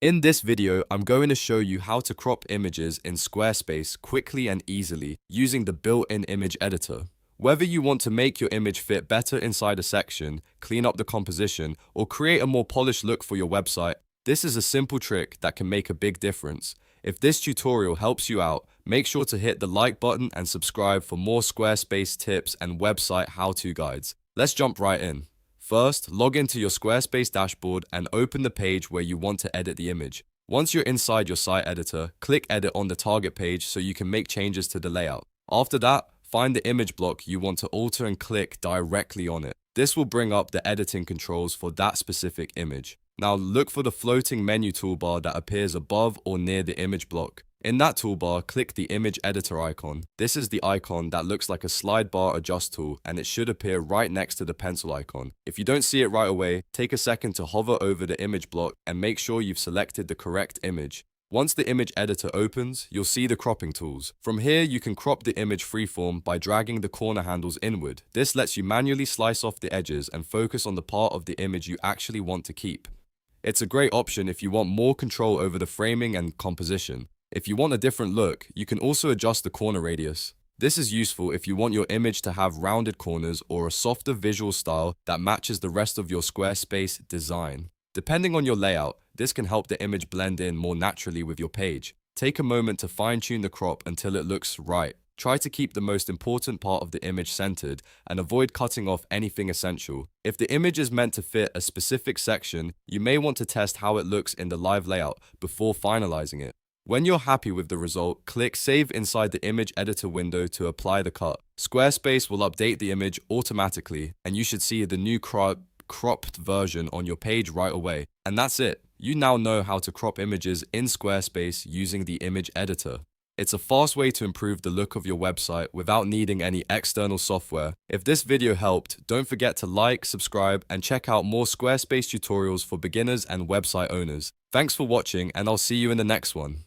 In this video, I'm going to show you how to crop images in Squarespace quickly and easily using the built-in image editor. Whether you want to make your image fit better inside a section, clean up the composition, or create a more polished look for your website, this is a simple trick that can make a big difference. If this tutorial helps you out, make sure to hit the like button and subscribe for more Squarespace tips and website how-to guides. Let's jump right in. First, log into your Squarespace dashboard and open the page where you want to edit the image. Once you're inside your site editor, click Edit on the target page so you can make changes to the layout. After that, find the image block you want to alter and click directly on it. This will bring up the editing controls for that specific image. Now look for the floating menu toolbar that appears above or near the image block. In that toolbar, click the image editor icon. This is the icon that looks like a slide bar adjust tool, and it should appear right next to the pencil icon. If you don't see it right away, take a second to hover over the image block and make sure you've selected the correct image. Once the image editor opens, you'll see the cropping tools. From here, you can crop the image freeform by dragging the corner handles inward. This lets you manually slice off the edges and focus on the part of the image you actually want to keep. It's a great option if you want more control over the framing and composition. If you want a different look, you can also adjust the corner radius. This is useful if you want your image to have rounded corners or a softer visual style that matches the rest of your Squarespace design. Depending on your layout, this can help the image blend in more naturally with your page. Take a moment to fine-tune the crop until it looks right. Try to keep the most important part of the image centered and avoid cutting off anything essential. If the image is meant to fit a specific section, you may want to test how it looks in the live layout before finalizing it. When you're happy with the result, click Save inside the image editor window to apply the cut. Squarespace will update the image automatically, and you should see the new cropped version on your page right away. And that's it. You now know how to crop images in Squarespace using the image editor. It's a fast way to improve the look of your website without needing any external software. If this video helped, don't forget to like, subscribe, and check out more Squarespace tutorials for beginners and website owners. Thanks for watching, and I'll see you in the next one.